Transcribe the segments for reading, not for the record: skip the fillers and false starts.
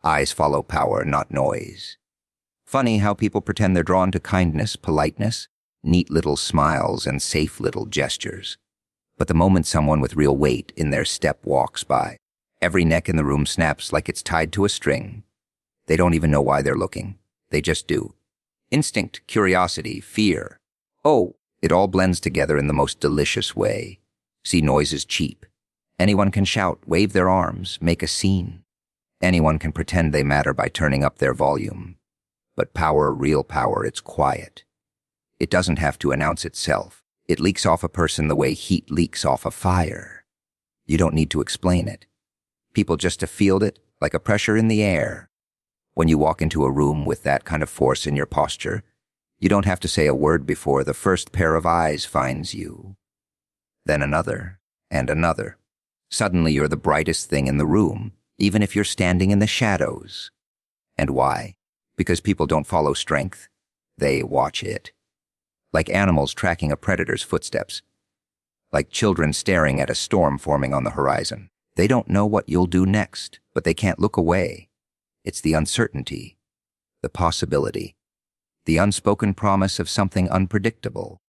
Eyes follow power, not noise. Funny how people pretend they're drawn to kindness, politeness, neat little smiles, and safe little gestures. But the moment someone with real weight in their step walks by, every neck in the room snaps like it's tied to a string. They don't even know why they're looking. They just do. Instinct, curiosity, fear. Oh, it all blends together in the most delicious way. See, noise is cheap. Anyone can shout, wave their arms, make a scene. Anyone can pretend they matter by turning up their volume. But power, real power, it's quiet. It doesn't have to announce itself. It leaks off a person the way heat leaks off a fire. You don't need to explain it. People just to feel it, like a pressure in the air. When you walk into a room with that kind of force in your posture, you don't have to say a word before the first pair of eyes finds you. Then another, and another. Suddenly you're the brightest thing in the room, even if you're standing in the shadows. And why? Because people don't follow strength. They watch it. Like animals tracking a predator's footsteps. Like children staring at a storm forming on the horizon. They don't know what you'll do next, but they can't look away. It's the uncertainty, the possibility, the unspoken promise of something unpredictable.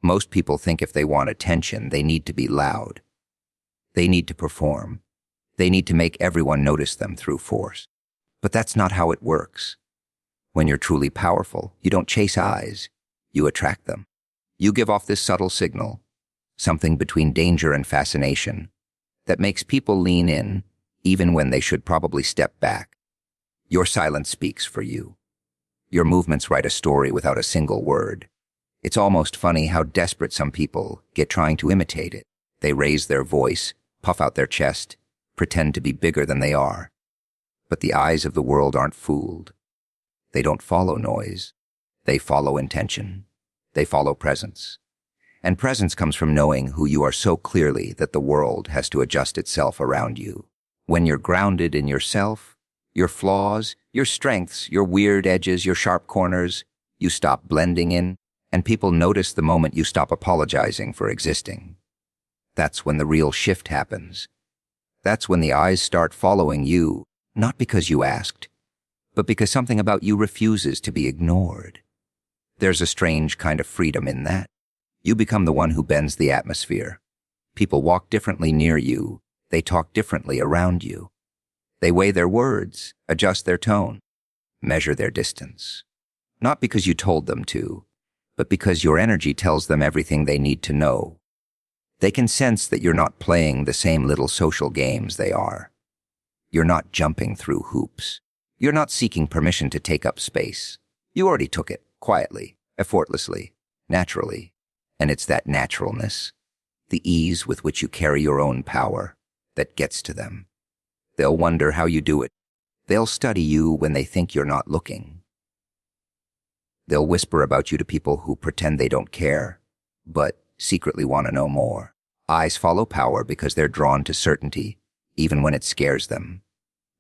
Most people think if they want attention, they need to be loud. They need to perform. They need to make everyone notice them through force. But that's not how it works. When you're truly powerful, you don't chase eyes. You attract them. You give off this subtle signal, something between danger and fascination, that makes people lean in, even when they should probably step back. Your silence speaks for you. Your movements write a story without a single word. It's almost funny how desperate some people get trying to imitate it. They raise their voice, puff out their chest, pretend to be bigger than they are. But the eyes of the world aren't fooled. They don't follow noise. They follow intention. They follow presence. And presence comes from knowing who you are so clearly that the world has to adjust itself around you. When you're grounded in yourself, your flaws, your strengths, your weird edges, your sharp corners, you stop blending in, and people notice the moment you stop apologizing for existing. That's when the real shift happens. That's when the eyes start following you, not because you asked, but because something about you refuses to be ignored. There's a strange kind of freedom in that. You become the one who bends the atmosphere. People walk differently near you. They talk differently around you. They weigh their words, adjust their tone, measure their distance. Not because you told them to, but because your energy tells them everything they need to know. They can sense that you're not playing the same little social games they are. You're not jumping through hoops. You're not seeking permission to take up space. You already took it, quietly, effortlessly, naturally. And it's that naturalness, the ease with which you carry your own power, that gets to them. They'll wonder how you do it. They'll study you when they think you're not looking. They'll whisper about you to people who pretend they don't care, but secretly want to know more. Eyes follow power because they're drawn to certainty, even when it scares them.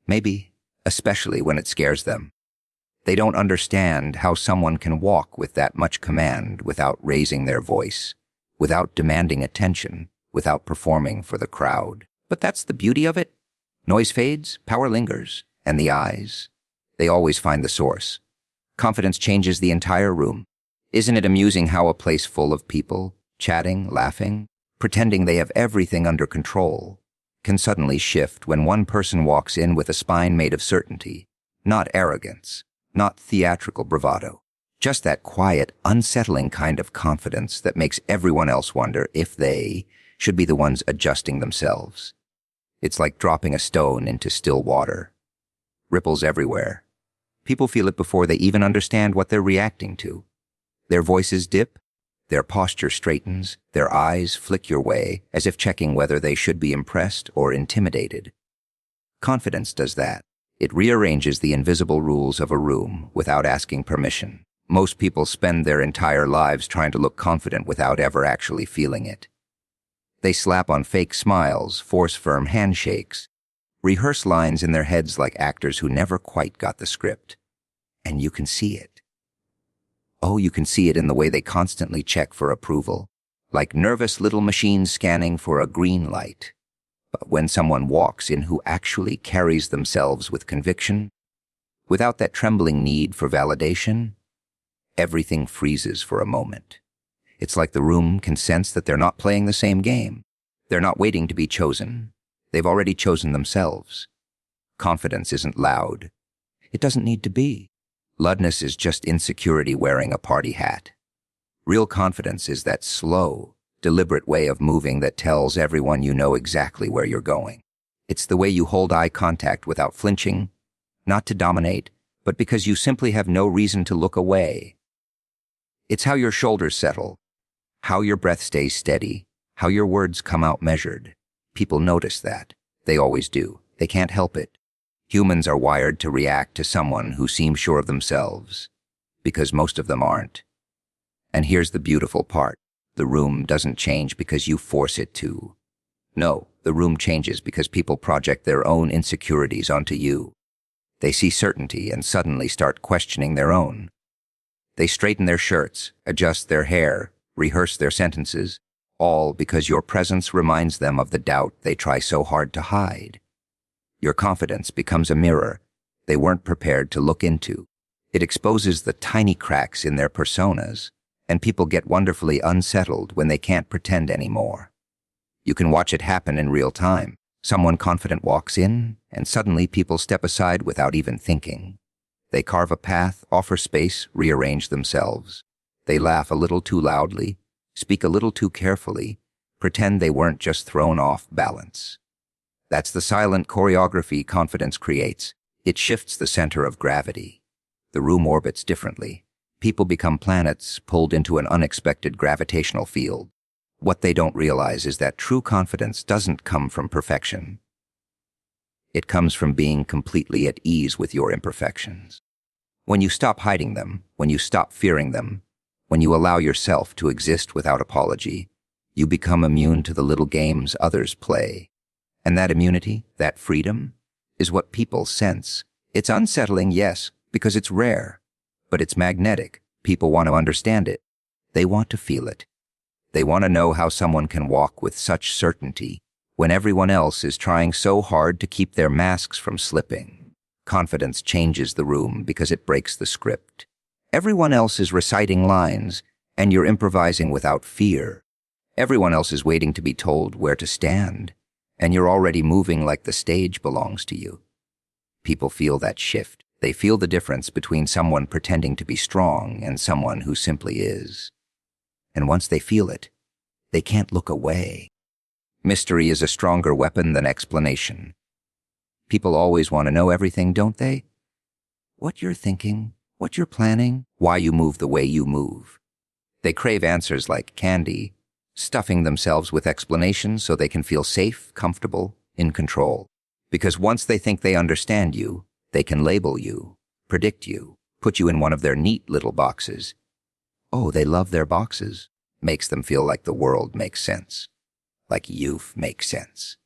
Maybe, especially when it scares them. They don't understand how someone can walk with that much command without raising their voice, without demanding attention, without performing for the crowd. But that's the beauty of it. Noise fades, power lingers, and the eyes, they always find the source. Confidence changes the entire room. Isn't it amusing how a place full of people, chatting, laughing, pretending they have everything under control, can suddenly shift when one person walks in with a spine made of certainty, not arrogance, not theatrical bravado, just that quiet, unsettling kind of confidence that makes everyone else wonder if they should be the ones adjusting themselves. It's like dropping a stone into still water. Ripples everywhere. People feel it before they even understand what they're reacting to. Their voices dip, their posture straightens, their eyes flick your way as if checking whether they should be impressed or intimidated. Confidence does that. It rearranges the invisible rules of a room without asking permission. Most people spend their entire lives trying to look confident without ever actually feeling it. They slap on fake smiles, force firm handshakes, rehearse lines in their heads like actors who never quite got the script. And you can see it. Oh, you can see it in the way they constantly check for approval, like nervous little machines scanning for a green light. But when someone walks in who actually carries themselves with conviction, Without that trembling need for validation, everything freezes for a moment. It's like the room can sense that they're not playing the same game. They're not waiting to be chosen. They've already chosen themselves. Confidence isn't loud. It doesn't need to be. Loudness is just insecurity wearing a party hat. Real confidence is that slow, deliberate way of moving that tells everyone you know exactly where you're going. It's the way you hold eye contact without flinching, not to dominate, but because you simply have no reason to look away. It's how your shoulders settle, how your breath stays steady, how your words come out measured. People notice that. They always do. They can't help it. Humans are wired to react to someone who seems sure of themselves, because most of them aren't. And here's the beautiful part. The room doesn't change because you force it to. No, the room changes because people project their own insecurities onto you. They see certainty and suddenly start questioning their own. They straighten their shirts, adjust their hair, rehearse their sentences, all because your presence reminds them of the doubt they try so hard to hide. Your confidence becomes a mirror they weren't prepared to look into. It exposes the tiny cracks in their personas, and people get wonderfully unsettled when they can't pretend anymore. You can watch it happen in real time. Someone confident walks in, and suddenly people step aside without even thinking. They carve a path, offer space, rearrange themselves. They laugh a little too loudly, speak a little too carefully, pretend they weren't just thrown off balance. That's the silent choreography confidence creates. It shifts the center of gravity. The room orbits differently. People become planets pulled into an unexpected gravitational field. What they don't realize is that true confidence doesn't come from perfection. It comes from being completely at ease with your imperfections. When you stop hiding them, when you stop fearing them, when you allow yourself to exist without apology, you become immune to the little games others play. And that immunity, that freedom, is what people sense. It's unsettling, yes, because it's rare, but it's magnetic. People want to understand it. They want to feel it. They want to know how someone can walk with such certainty when everyone else is trying so hard to keep their masks from slipping. Confidence changes the room because it breaks the script. Everyone else is reciting lines, and you're improvising without fear. Everyone else is waiting to be told where to stand, and you're already moving like the stage belongs to you. People feel that shift. They feel the difference between someone pretending to be strong and someone who simply is. And once they feel it, they can't look away. Mystery is a stronger weapon than explanation. People always want to know everything, don't they? What you're thinking, what you're planning, why you move the way you move. They crave answers like candy, stuffing themselves with explanations so they can feel safe, comfortable, in control. Because once they think they understand you, they can label you, predict you, put you in one of their neat little boxes. Oh, they love their boxes. Makes them feel like the world makes sense. Like youth makes sense.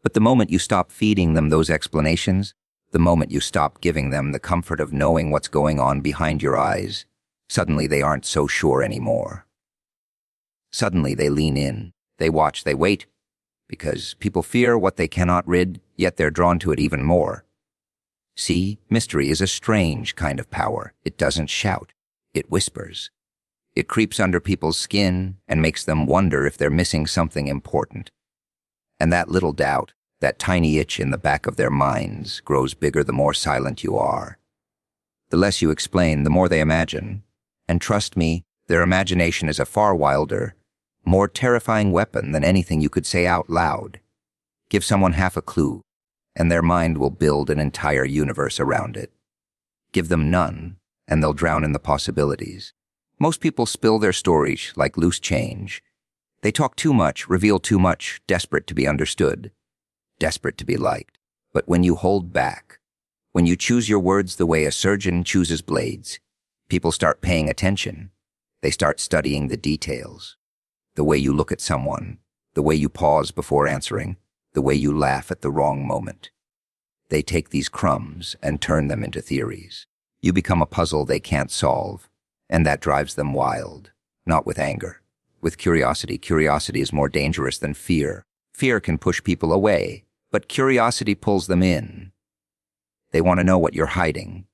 But the moment you stop feeding them those explanations, the moment you stop giving them the comfort of knowing what's going on behind your eyes, suddenly they aren't so sure anymore. Suddenly they lean in, they watch, they wait, because people fear what they cannot rid, yet they're drawn to it even more. See, mystery is a strange kind of power. It doesn't shout, it whispers. It creeps under people's skin and makes them wonder if they're missing something important. And that little doubt, that tiny itch in the back of their minds, grows bigger the more silent you are. The less you explain, the more they imagine. And trust me, their imagination is a far wilder, more terrifying weapon than anything you could say out loud. Give someone half a clue, and their mind will build an entire universe around it. Give them none, and they'll drown in the possibilities. Most people spill their stories like loose change. They talk too much, reveal too much, desperate to be understood, desperate to be liked. But when you hold back, when you choose your words the way a surgeon chooses blades, people start paying attention. They start studying the details. The way you look at someone, the way you pause before answering, the way you laugh at the wrong moment. They take these crumbs and turn them into theories. You become a puzzle they can't solve, and that drives them wild, not with anger. With curiosity. Curiosity is more dangerous than fear. Fear can push people away, but curiosity pulls them in. They want to know what you're hiding.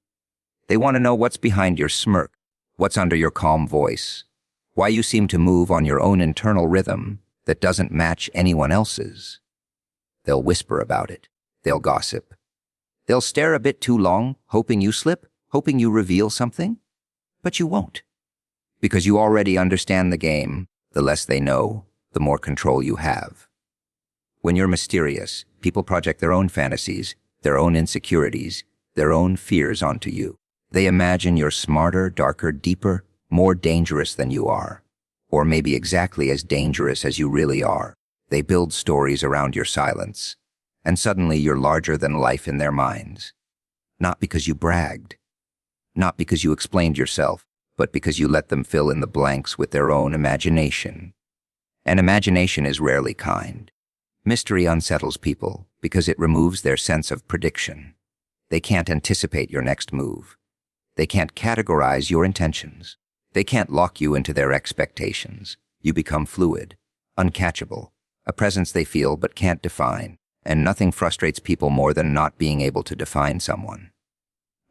They want to know what's behind your smirk, what's under your calm voice, why you seem to move on your own internal rhythm that doesn't match anyone else's. They'll whisper about it. They'll gossip. They'll stare a bit too long, hoping you slip, hoping you reveal something. But you won't. Because you already understand the game. The less they know, the more control you have. When you're mysterious, people project their own fantasies, their own insecurities, their own fears onto you. They imagine you're smarter, darker, deeper, more dangerous than you are, or maybe exactly as dangerous as you really are. They build stories around your silence, and suddenly you're larger than life in their minds. Not because you bragged, not because you explained yourself, but because you let them fill in the blanks with their own imagination. And imagination is rarely kind. Mystery unsettles people because it removes their sense of prediction. They can't anticipate your next move. They can't categorize your intentions. They can't lock you into their expectations. You become fluid, uncatchable, a presence they feel but can't define, and nothing frustrates people more than not being able to define someone,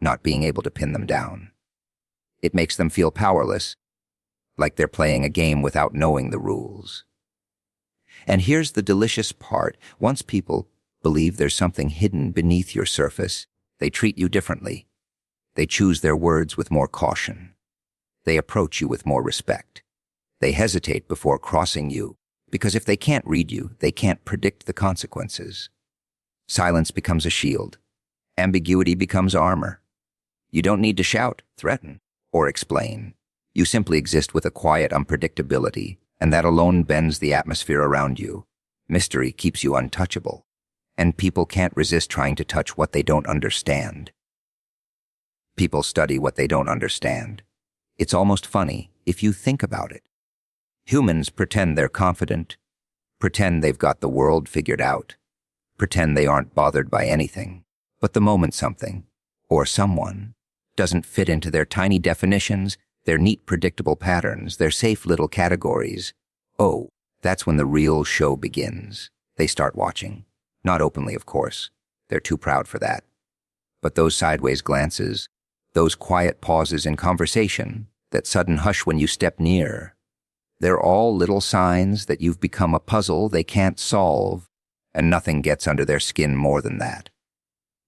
not being able to pin them down. It makes them feel powerless, like they're playing a game without knowing the rules. And here's the delicious part. Once people believe there's something hidden beneath your surface, they treat you differently. They choose their words with more caution. They approach you with more respect. They hesitate before crossing you, because if they can't read you, they can't predict the consequences. Silence becomes a shield. Ambiguity becomes armor. You don't need to shout, threaten, or explain. You simply exist with a quiet unpredictability, and that alone bends the atmosphere around you. Mystery keeps you untouchable, and people can't resist trying to touch what they don't understand. People study what they don't understand. It's almost funny if you think about it. Humans pretend they're confident, pretend they've got the world figured out, pretend they aren't bothered by anything. But the moment something, or someone, doesn't fit into their tiny definitions, their neat predictable patterns, their safe little categories, oh, that's when the real show begins. They start watching. Not openly, of course. They're too proud for that. But those sideways glances, those quiet pauses in conversation, that sudden hush when you step near, they're all little signs that you've become a puzzle they can't solve, and nothing gets under their skin more than that.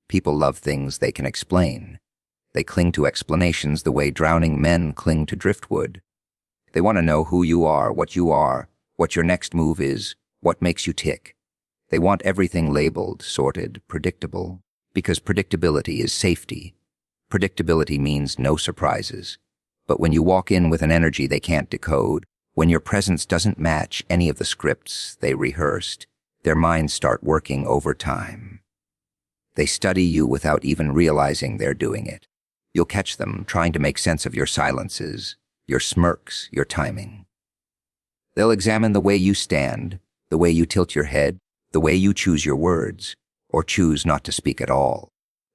People love things they can explain. They cling to explanations the way drowning men cling to driftwood. They want to know who you are, what your next move is, what makes you tick. They want everything labeled, sorted, predictable, because predictability is safety. Predictability means no surprises. But when you walk in with an energy they can't decode, when your presence doesn't match any of the scripts they rehearsed, their minds start working overtime. They study you without even realizing they're doing it. You'll catch them trying to make sense of your silences, your smirks, your timing. They'll examine the way you stand, the way you tilt your head, the way you choose your words, or choose not to speak at all.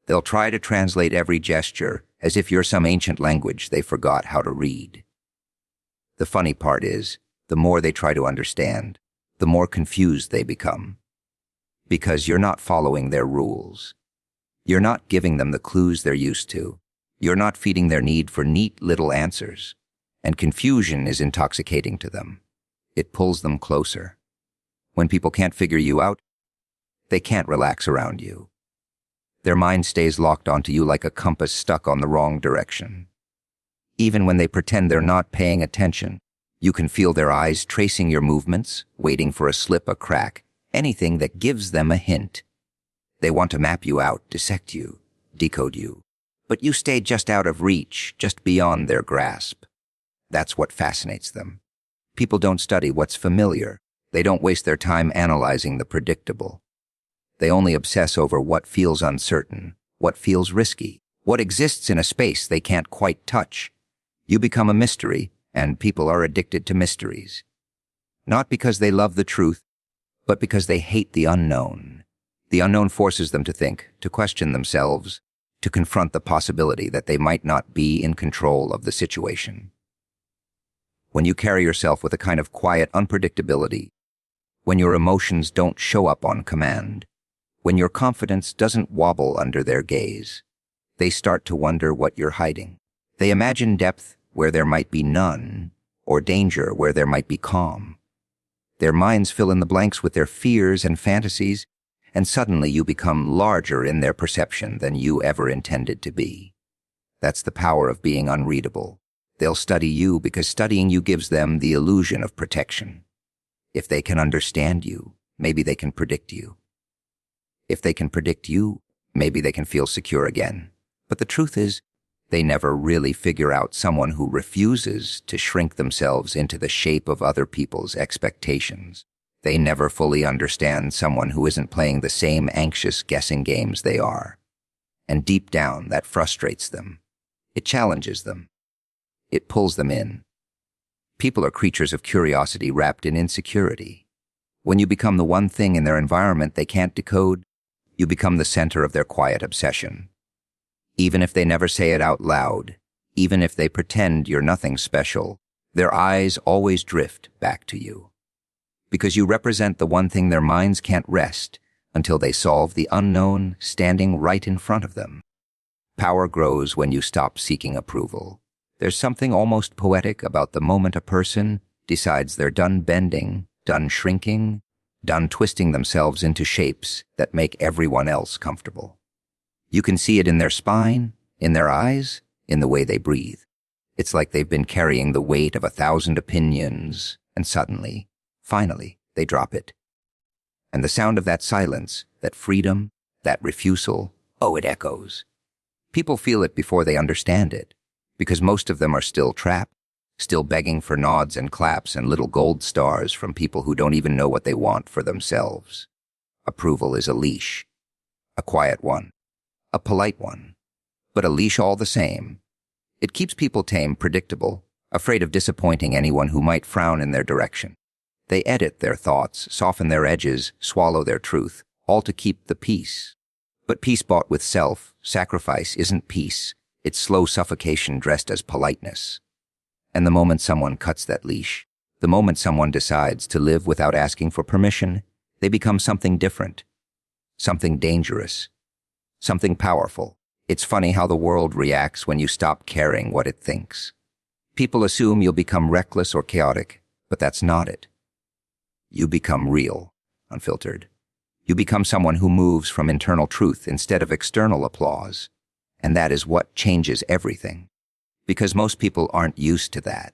They'll try to translate every gesture as if you're some ancient language they forgot how to read. The funny part is, the more they try to understand, the more confused they become. Because you're not following their rules. You're not giving them the clues they're used to. You're not feeding their need for neat little answers. And confusion is intoxicating to them. It pulls them closer. When people can't figure you out, they can't relax around you. Their mind stays locked onto you like a compass stuck on the wrong direction. Even when they pretend they're not paying attention, you can feel their eyes tracing your movements, waiting for a slip, a crack, anything that gives them a hint. They want to map you out, dissect you, decode you. But you stay just out of reach, just beyond their grasp. That's what fascinates them. People don't study what's familiar. They don't waste their time analyzing the predictable. They only obsess over what feels uncertain, what feels risky, what exists in a space they can't quite touch. You become a mystery, and people are addicted to mysteries. Not because they love the truth, but because they hate the unknown. The unknown forces them to think, to question themselves, to confront the possibility that they might not be in control of the situation. When you carry yourself with a kind of quiet unpredictability, when your emotions don't show up on command, when your confidence doesn't wobble under their gaze, they start to wonder what you're hiding. They imagine depth where there might be none, or danger where there might be calm. Their minds fill in the blanks with their fears and fantasies, and suddenly you become larger in their perception than you ever intended to be. That's the power of being unreadable. They'll study you because studying you gives them the illusion of protection. If they can understand you, maybe they can predict you. If they can predict you, maybe they can feel secure again. But the truth is, they never really figure out someone who refuses to shrink themselves into the shape of other people's expectations. They never fully understand someone who isn't playing the same anxious guessing games they are. And deep down, that frustrates them. It challenges them. It pulls them in. People are creatures of curiosity wrapped in insecurity. When you become the one thing in their environment they can't decode, you become the center of their quiet obsession. Even if they never say it out loud, even if they pretend you're nothing special, their eyes always drift back to you. Because you represent the one thing their minds can't rest until they solve the unknown standing right in front of them. Power grows when you stop seeking approval. There's something almost poetic about the moment a person decides they're done bending, done shrinking, done twisting themselves into shapes that make everyone else comfortable. You can see it in their spine, in their eyes, in the way they breathe. It's like they've been carrying the weight of 1,000 opinions, and suddenly, finally, they drop it. And the sound of that silence, that freedom, that refusal, oh, it echoes. People feel it before they understand it, because most of them are still trapped, still begging for nods and claps and little gold stars from people who don't even know what they want for themselves. Approval is a leash, a quiet one, a polite one, but a leash all the same. It keeps people tame, predictable, afraid of disappointing anyone who might frown in their direction. They edit their thoughts, soften their edges, swallow their truth, all to keep the peace. But peace bought with self-sacrifice isn't peace. It's slow suffocation dressed as politeness. And the moment someone cuts that leash, the moment someone decides to live without asking for permission, they become something different, something dangerous, something powerful. It's funny how the world reacts when you stop caring what it thinks. People assume you'll become reckless or chaotic, but that's not it. You become real, unfiltered. You become someone who moves from internal truth instead of external applause. And that is what changes everything. Because most people aren't used to that.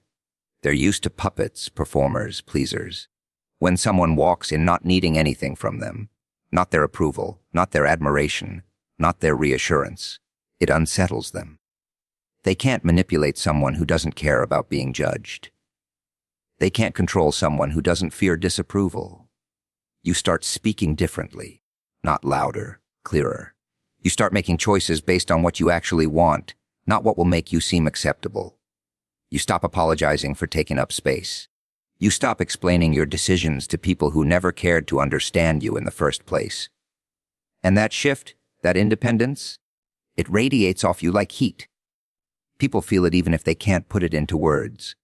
They're used to puppets, performers, pleasers. When someone walks in not needing anything from them, not their approval, not their admiration, not their reassurance, it unsettles them. They can't manipulate someone who doesn't care about being judged. They can't control someone who doesn't fear disapproval. You start speaking differently, not louder, clearer. You start making choices based on what you actually want, not what will make you seem acceptable. You stop apologizing for taking up space. You stop explaining your decisions to people who never cared to understand you in the first place. And that shift, that independence, it radiates off you like heat. People feel it even if they can't put it into words.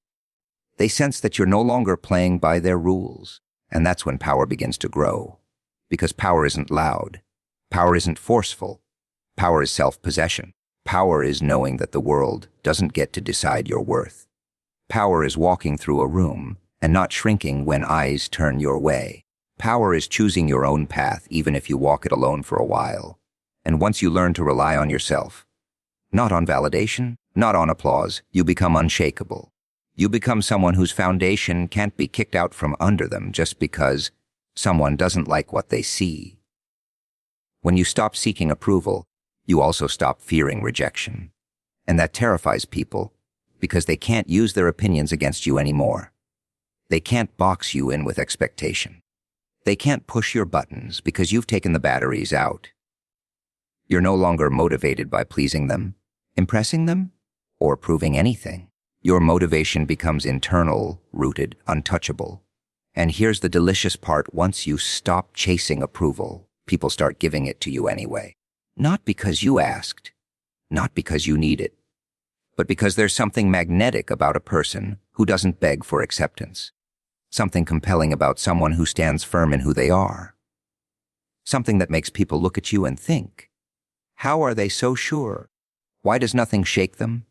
They sense that you're no longer playing by their rules, and that's when power begins to grow. Because power isn't loud. Power isn't forceful. Power is self-possession. Power is knowing that the world doesn't get to decide your worth. Power is walking through a room and not shrinking when eyes turn your way. Power is choosing your own path even if you walk it alone for a while. And once you learn to rely on yourself, not on validation, not on applause, you become unshakable. You become someone whose foundation can't be kicked out from under them just because someone doesn't like what they see. When you stop seeking approval, you also stop fearing rejection. And that terrifies people because they can't use their opinions against you anymore. They can't box you in with expectation. They can't push your buttons because you've taken the batteries out. You're no longer motivated by pleasing them, impressing them, or proving anything. Your motivation becomes internal, rooted, untouchable. And here's the delicious part: once you stop chasing approval, people start giving it to you anyway. Not because you asked, not because you need it, but because there's something magnetic about a person who doesn't beg for acceptance. Something compelling about someone who stands firm in who they are. Something that makes people look at you and think, how are they so sure? Why does nothing shake them?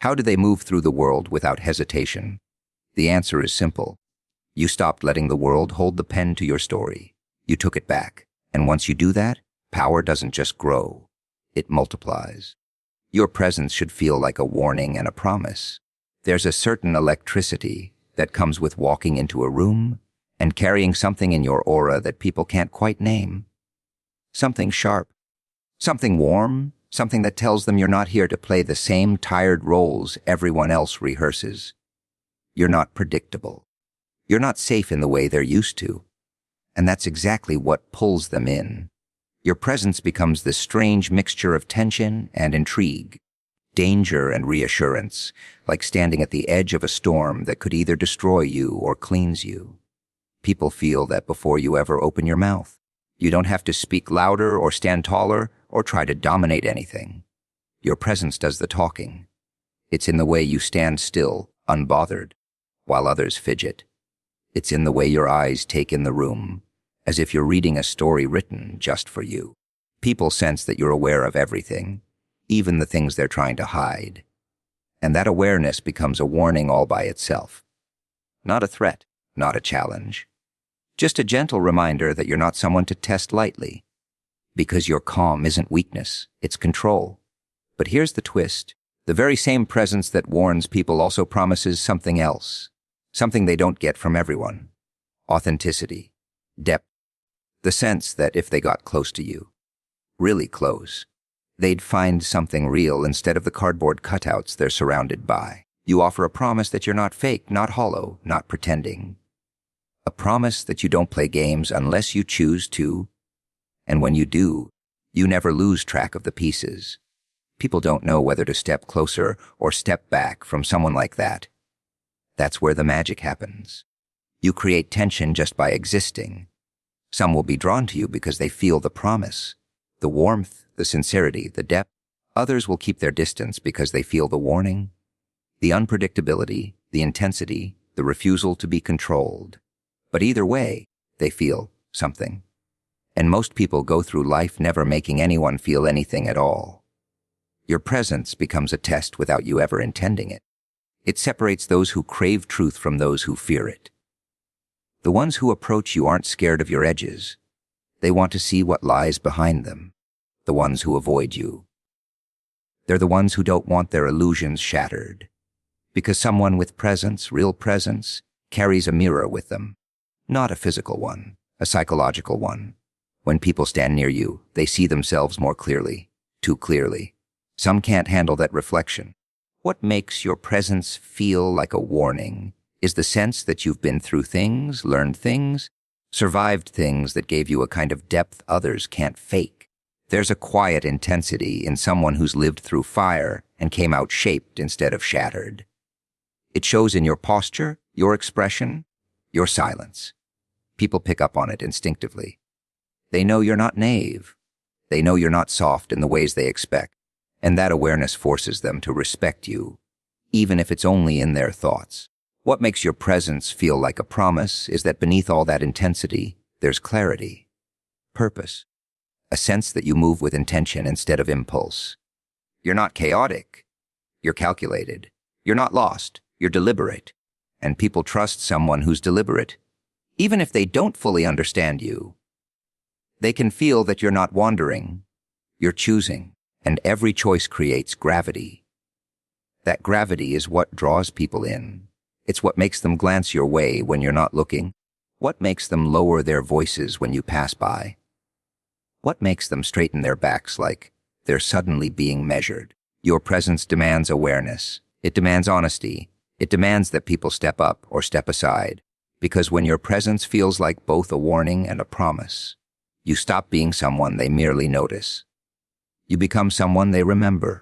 How do they move through the world without hesitation? The answer is simple. You stopped letting the world hold the pen to your story. You took it back. And once you do that, power doesn't just grow. It multiplies. Your presence should feel like a warning and a promise. There's a certain electricity that comes with walking into a room and carrying something in your aura that people can't quite name. Something sharp. Something warm. Something that tells them you're not here to play the same tired roles everyone else rehearses. You're not predictable. You're not safe in the way they're used to. And that's exactly what pulls them in. Your presence becomes this strange mixture of tension and intrigue, danger and reassurance, like standing at the edge of a storm that could either destroy you or cleanse you. People feel that before you ever open your mouth. You don't have to speak louder or stand taller or try to dominate anything. Your presence does the talking. It's in the way you stand still, unbothered, while others fidget. It's in the way your eyes take in the room, as if you're reading a story written just for you. People sense that you're aware of everything, even the things they're trying to hide. And that awareness becomes a warning all by itself. Not a threat, not a challenge. Just a gentle reminder that you're not someone to test lightly. Because your calm isn't weakness, it's control. But here's the twist. The very same presence that warns people also promises something else. Something they don't get from everyone. Authenticity. Depth. The sense that if they got close to you, really close, they'd find something real instead of the cardboard cutouts they're surrounded by. You offer a promise that you're not fake, not hollow, not pretending. A promise that you don't play games unless you choose to. And when you do, you never lose track of the pieces. People don't know whether to step closer or step back from someone like that. That's where the magic happens. You create tension just by existing. Some will be drawn to you because they feel the promise, the warmth, the sincerity, the depth. Others will keep their distance because they feel the warning, the unpredictability, the intensity, the refusal to be controlled. But either way, they feel something. And most people go through life never making anyone feel anything at all. Your presence becomes a test without you ever intending it. It separates those who crave truth from those who fear it. The ones who approach you aren't scared of your edges. They want to see what lies behind them. The ones who avoid you. They're the ones who don't want their illusions shattered. Because someone with presence, real presence, carries a mirror with them. Not a physical one, a psychological one. When people stand near you, they see themselves more clearly, too clearly. Some can't handle that reflection. What makes your presence feel like a warning is the sense that you've been through things, learned things, survived things that gave you a kind of depth others can't fake. There's a quiet intensity in someone who's lived through fire and came out shaped instead of shattered. It shows in your posture, your expression, your silence. People pick up on it instinctively. They know you're not naive. They know you're not soft in the ways they expect. And that awareness forces them to respect you, even if it's only in their thoughts. What makes your presence feel like a promise is that beneath all that intensity, there's clarity, purpose, a sense that you move with intention instead of impulse. You're not chaotic. You're calculated. You're not lost. You're deliberate. And people trust someone who's deliberate. Even if they don't fully understand you, they can feel that you're not wandering. You're choosing. And every choice creates gravity. That gravity is what draws people in. It's what makes them glance your way when you're not looking. What makes them lower their voices when you pass by. What makes them straighten their backs like they're suddenly being measured. Your presence demands awareness. It demands honesty. It demands that people step up or step aside. Because when your presence feels like both a warning and a promise, you stop being someone they merely notice. You become someone they remember.